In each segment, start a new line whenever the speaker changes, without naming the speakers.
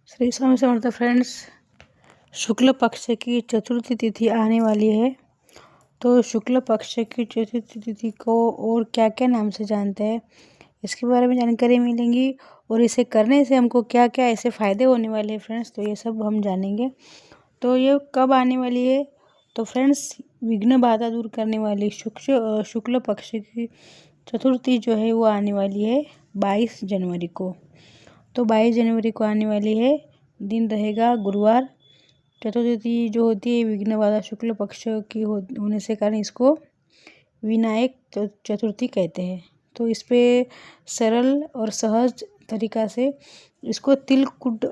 Shri Swami Samarth friends, शुक्ल पक्ष की चतुर्थी तिथि आने वाली है। तो शुक्ल पक्ष की चतुर्थी तिथि को और क्या क्या नाम से जानते हैं, इसके बारे में जानकारी मिलेंगी और इसे करने से हमको क्या क्या ऐसे फ़ायदे होने वाले हैं फ्रेंड्स, तो ये सब हम जानेंगे। तो ये कब आने वाली है, तो फ्रेंड्स विघ्न बाधा दूर करने वाली शुक्ल पक्ष की चतुर्थी जो है वो आने वाली है 22 जनवरी को। तो 22 जनवरी को आने वाली है, दिन रहेगा गुरुवार। चतुर्थी जो होती है विघ्न बाधा शुक्ल पक्ष की होने से कारण इसको विनायक चतुर्थी कहते हैं। तो इस पे सरल और सहज तरीका से इसको तिलकुट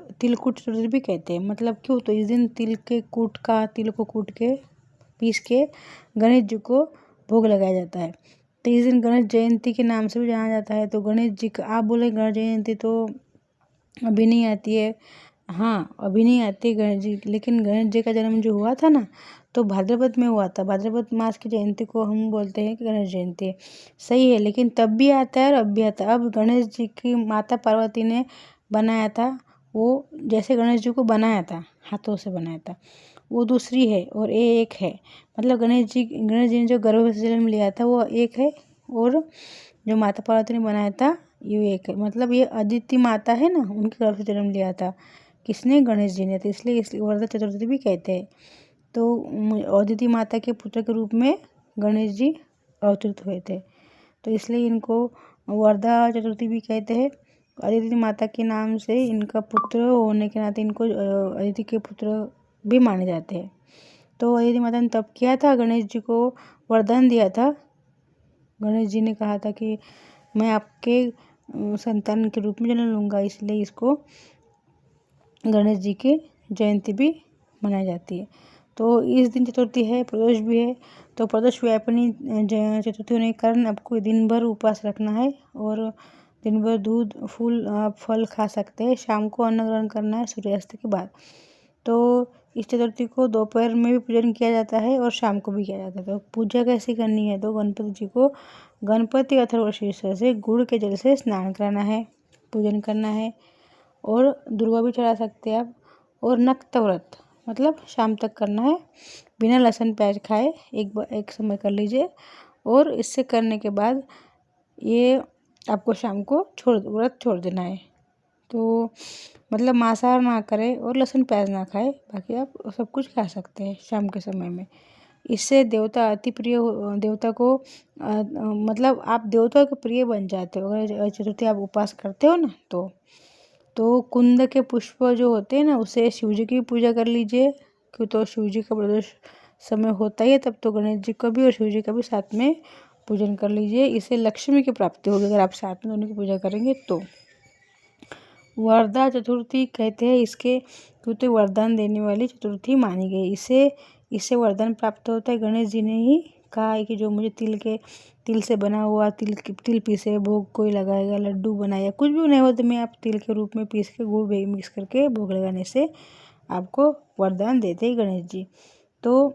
चतुर्थी भी कहते हैं। मतलब क्यों, तो इस दिन तिल को कूट के पीस के गणेश जी को भोग लगाया जाता है। तो इस दिन गणेश जयंती के नाम से भी जाना जाता है। तो गणेश जी का आप बोले गणेश जयंती तो अभी नहीं आती है, हाँ अभी नहीं आती है गणेश जी, लेकिन गणेश जी का जन्म जो हुआ था ना, तो भाद्रपद में हुआ था। भाद्रपद मास की जयंती को हम बोलते हैं कि गणेश जयंती है, सही है। लेकिन तब भी आता है और अब भी आता है। अब गणेश जी की माता पार्वती ने बनाया था, वो जैसे गणेश जी को बनाया था, हाथों से बनाया था, वो दूसरी है और ये एक है। मतलब गणेश जी ने जो गर्भ से जन्म लिया था वो एक है, और जो माता पार्वती ने बनाया था ये एक है। मतलब ये अदिति माता है ना, उनके गर्भ से जन्म लिया था किसने, गणेश जी ने। तो इसलिए वरदा चतुर्थी भी कहते हैं। तो अदिति माता के पुत्र के रूप में गणेश जी अवतरित हुए थे, तो इसलिए इनको वरदा चतुर्थी भी कहते हैं। अदिति माता के नाम से इनका पुत्र होने के नाते इनको अदिति के पुत्र भी माने जाते हैं। तो अदिति माता ने तब किया था, गणेश जी को वरदान दिया था। गणेश जी ने कहा था कि मैं आपके संतान के रूप में जन्म लूँगा, इसलिए इसको गणेश जी की जयंती भी मनाई जाती है। तो इस दिन चतुर्थी है, प्रदोष भी है। तो प्रदोष व्यापिनी चतुर्थी होने के कारण आपको दिन भर उपवास रखना है और दिन भर दूध फल खा सकते हैं। शाम को अन्न ग्रहण करना है सूर्यास्त के बाद। तो इस चतुर्थी को दोपहर में भी पूजन किया जाता है और शाम को भी किया जाता है। तो पूजा कैसे करनी है, तो गणपति जी को गणपति अथर्वशीर्ष से गुड़ के जल से स्नान कराना है, पूजन करना है, और दुर्वा भी चढ़ा सकते हैं आप। और नक्त व्रत मतलब शाम तक करना है, बिना लहसुन प्याज खाए एक समय कर लीजिए। और इससे करने के बाद ये आपको शाम को व्रत छोड़ देना है। तो मतलब मांसाहार ना करें और लहसुन प्याज ना खाए, बाकी आप सब कुछ खा सकते हैं शाम के समय में। इससे देवता अति प्रिय देवता को मतलब आप देवता के प्रिय बन जाते हो अगर चतुर्थी आप उपवास करते हो ना। तो कुंद के पुष्प जो होते हैं ना, उससे शिव जी की पूजा कर लीजिए, क्यों तो शिव जी का प्रदोष समय होता ही है, तब तो गणेश जी का भी और शिव जी का भी साथ में पूजन कर लीजिए। इससे लक्ष्मी की प्राप्ति होगी अगर आप साथ में दोनों की पूजा करेंगे तो। वरदा चतुर्थी कहते हैं इसके, क्योंकि वरदान देने वाली चतुर्थी मानी गई। इससे वरदान प्राप्त होता है। गणेश जी ने ही कहा है कि जो मुझे तिल से बना हुआ तिल पीसे भोग कोई लगाएगा, लड्डू बनाया, कुछ भी नैवेद्य में आप तिल के रूप में पीस के गुड़ मिक्स करके भोग लगाने से आपको वरदान देते हैं गणेश जी। तो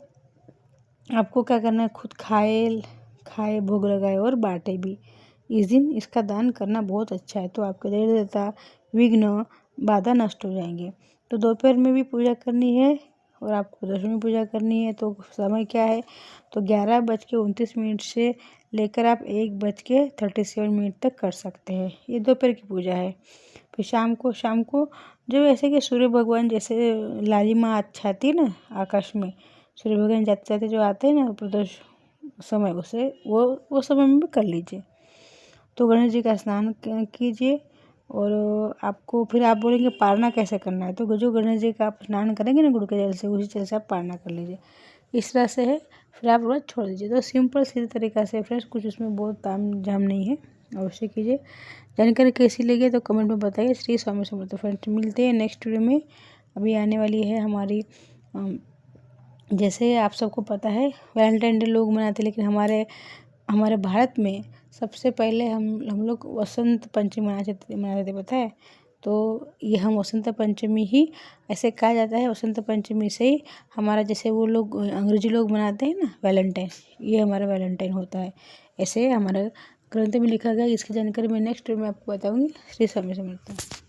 आपको क्या करना है, खुद खाए भोग लगाए और बांटे भी। इस दिन इसका दान करना बहुत अच्छा है, तो आपके दरिद्रता विघ्न बाधा नष्ट हो जाएंगे। तो दोपहर में भी पूजा करनी है और आपको प्रदोष में पूजा करनी है। तो समय क्या है, तो 11:29 से लेकर आप 1:37 तक कर सकते हैं। ये दोपहर की पूजा है। फिर शाम को जब ऐसे कि सूर्य भगवान जैसे लालिमा छाती है ना आकाश में, सूर्य भगवान जाते जाते जो आते हैं ना प्रदोष समय, उसे वो समय में भी कर लीजिए। तो गणेश जी का स्नान कीजिए। और आपको फिर आप बोलेंगे पारना कैसे करना है, तो जो गणेश जी का आप स्नान करेंगे ना गुड़ के जल से, उसी जल से आप पारना कर लीजिए। इस तरह से है, फिर आप व्रत छोड़ दीजिए। तो सिंपल सीधे तरीका से फ्रेंड्स, कुछ उसमें बहुत ताम झाम नहीं है, अवश्य कीजिए। जानकारी कैसी लगी तो कमेंट में बताइए। श्री स्वामी समर्थ फ्रेंड्स, मिलते हैं नेक्स्ट वीडियो में। अभी आने वाली है हमारी जैसे आप सबको पता है वैलेंटाइन डे लोग मनाते, लेकिन हमारे भारत में सबसे पहले हम लोग वसंत पंचमी मनाते थे, पता है। तो ये हम वसंत पंचमी ही ऐसे कहा जाता है, वसंत पंचमी से ही हमारा जैसे वो लोग अंग्रेजी लोग मनाते हैं ना वैलेंटाइन, ये हमारा वैलेंटाइन होता है। ऐसे हमारे ग्रंथ में लिखा गया। इसकी जानकारी मैं नेक्स्ट वीडियो में आपको बताऊंगी। श्री स्वामी समर्थ।